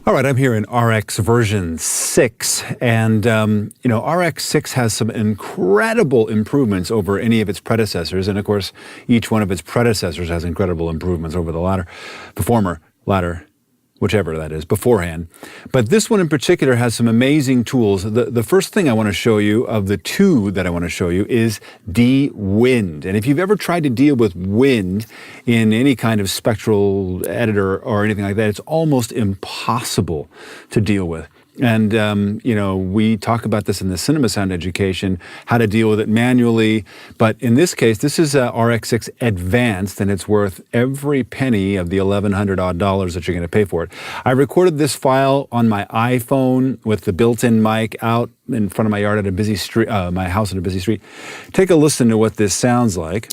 All right, I'm here in RX version 6, and RX 6 has some incredible improvements over any of its predecessors, and of course, each one of its predecessors has incredible improvements over the former latter, whichever that is, beforehand. But this one in particular has some amazing tools. The first thing I want to show you of the two that I want to show you is DeWind. And if you've ever tried to deal with wind in any kind of spectral editor or anything like that, it's almost impossible to deal with. And, we talk about this in the cinema sound education, how to deal with it manually. But in this case, this is RX6 Advanced, and it's worth every penny of the $1,100 odd that you're going to pay for it. I recorded this file on my iPhone with the built-in mic out in front of my yard at a busy street, my house at a busy street. Take a listen to what this sounds like.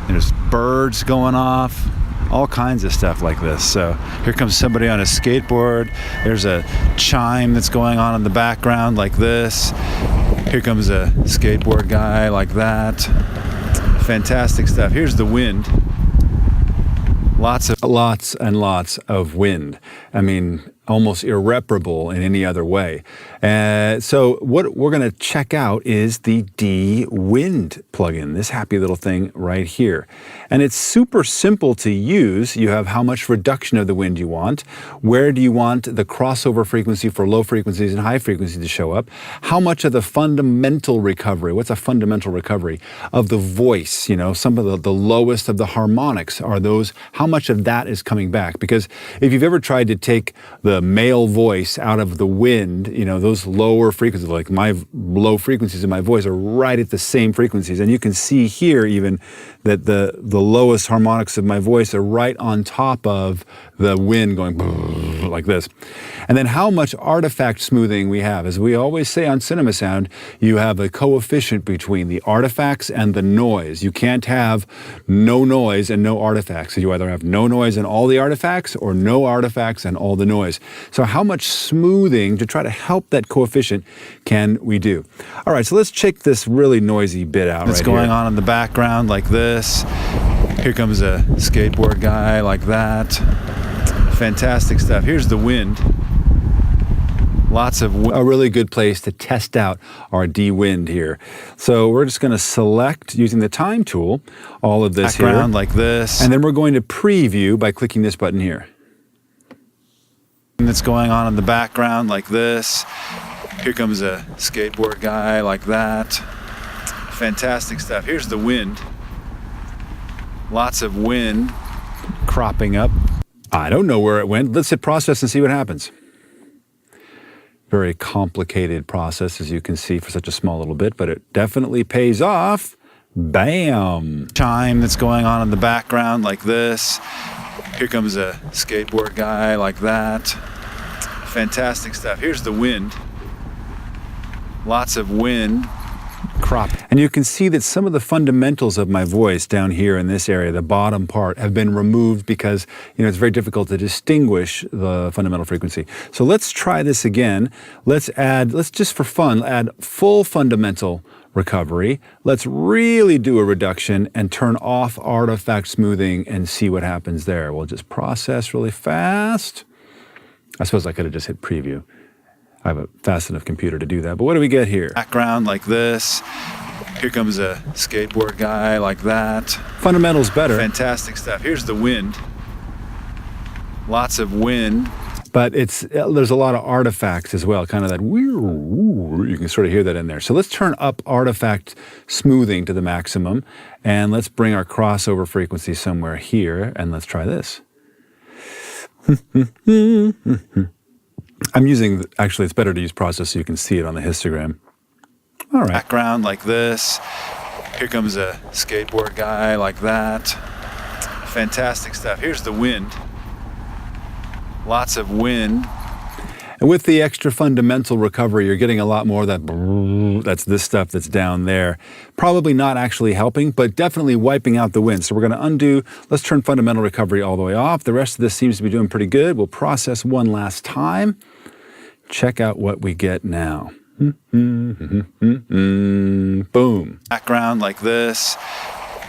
There's birds going off. All kinds of stuff like this. So here comes somebody on a skateboard. There's a chime that's going on in the background like this. Here comes a skateboard guy like that. Fantastic stuff. Here's the wind. Lots and lots of wind. I mean, almost irreparable in any other way. So what we're going to check out is the DeWind plugin, this happy little thing right here. And it's super simple to use. You have how much reduction of the wind you want, where do you want the crossover frequency for low frequencies and high frequencies to show up, how much of the fundamental recovery, what's a fundamental recovery of the voice, some of the lowest of the harmonics are those, how much of that is coming back. Because if you've ever tried to take the male voice out of the wind, those lower frequencies, like my low frequencies in my voice are right at the same frequencies. And you can see here even that the lowest harmonics of my voice are right on top of the wind going like this. And then how much artifact smoothing we have. As we always say on Cinema Sound, you have a coefficient between the artifacts and the noise. You can't have no noise and no artifacts. So you either have no noise and all the artifacts or no artifacts and all the noise. So how much smoothing to try to help that coefficient can we do? All right, so let's check this really noisy bit out. What's going on in the background like this. Here comes a skateboard guy like that. Fantastic stuff. Here's the wind. Lots of a really good place to test out our DeWind here. So we're just going to select, using the time tool, all of this background here like this. And then we're going to preview by clicking this button here. That's going on in the background like this. Here comes a skateboard guy like that. Fantastic stuff. Here's the wind. Lots of wind cropping up. I don't know where it went. Let's hit process and see what happens. Very complicated process, as you can see, for such a small little bit, but it definitely pays off. Bam! Chime that's going on in the background like this. Here comes a skateboard guy like that. Fantastic stuff. Here's the wind. Lots of wind crop. And you can see that some of the fundamentals of my voice down here in this area, the bottom part, have been removed because, it's very difficult to distinguish the fundamental frequency. So let's try this again. Let's just for fun, add full fundamental recovery. Let's really do a reduction and turn off artifact smoothing and see what happens there. We'll just process really fast. I suppose I could have just hit preview. I have a fast enough computer to do that. But what do we get here? Background like this. Here comes a skateboard guy like that. Fundamentals better. Fantastic stuff. Here's the wind. Lots of wind. But there's a lot of artifacts as well, kind of that you can sort of hear that in there. So let's turn up artifact smoothing to the maximum, and let's bring our crossover frequency somewhere here, and let's try this. Actually, it's better to use process so you can see it on the histogram. All right. Background like this. Here comes a skateboard guy like that. Fantastic stuff. Here's the wind. Lots of wind. And with the extra fundamental recovery, you're getting a lot more of that's this stuff that's down there. Probably not actually helping, but definitely wiping out the wind. So we're going to undo. Let's turn fundamental recovery all the way off. The rest of this seems to be doing pretty good. We'll process one last time. Check out what we get now. Boom. Background like this.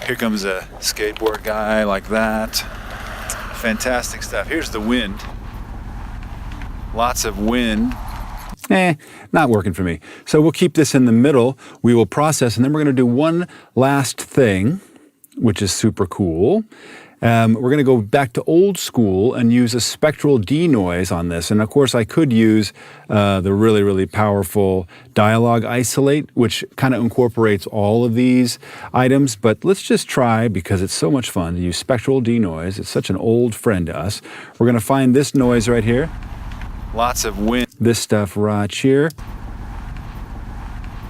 Here comes a skateboard guy like that. Fantastic stuff. Here's the wind. Lots of wind. Not working for me. So we'll keep this in the middle. We will process, and then we're going to do one last thing, which is super cool. We're going to go back to old school and use a spectral denoise on this. And of course, I could use the really, really powerful Dialog isolate, which kind of incorporates all of these items. But let's just try, because it's so much fun, to use spectral denoise. It's such an old friend to us. We're going to find this noise right here. Lots of wind. This stuff right here.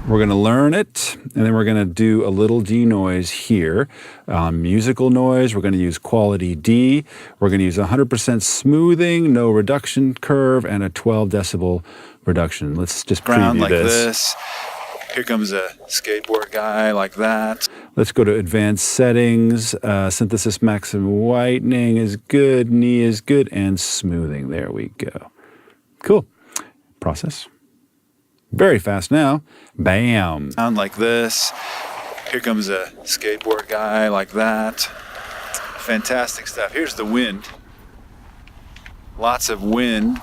We're going to learn it, and then we're going to do a little denoise here. Musical noise, we're going to use quality D. We're going to use 100% smoothing, no reduction curve, and a 12 decibel reduction. Let's just preview like this. Here comes a skateboard guy like that. Let's go to advanced settings. Synthesis maximum whitening is good, knee is good, and smoothing. There we go. Cool. Process. Very fast now. Bam. Sound like this. Here comes a skateboard guy like that. Fantastic stuff. Here's the wind. Lots of wind.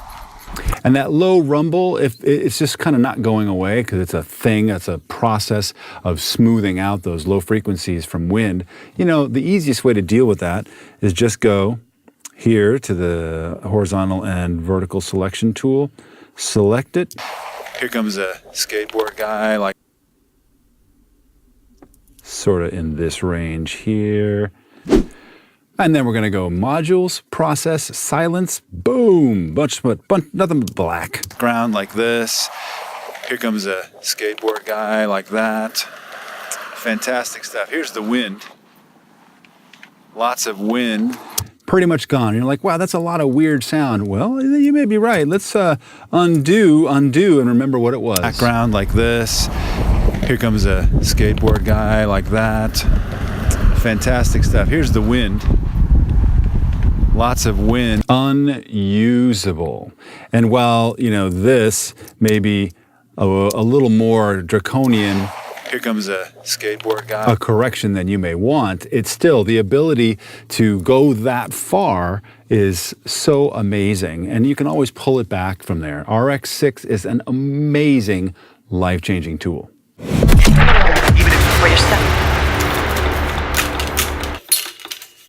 And that low rumble, if it's just kind of not going away because it's a thing, it's a process of smoothing out those low frequencies from wind. You know, the easiest way to deal with that is just go here to the horizontal and vertical selection tool, select it. Here comes a skateboard guy, like sort of in this range here. And then we're going to go modules, process, silence, boom, nothing but black. Ground like this. Here comes a skateboard guy like that. Fantastic stuff. Here's the wind. Lots of wind. Pretty much gone. You're like, wow, that's a lot of weird sound. Well, you may be right. Let's undo, and remember what it was. Background like this. Here comes a skateboard guy like that. Fantastic stuff. Here's the wind. Lots of wind. Unusable. And while, you know, this may be a little more draconian, here comes a skateboard guy, a correction than you may want, it's still the ability to go that far is so amazing. And you can always pull it back from there. RX6 is an amazing, life-changing tool. Even if you're stuck.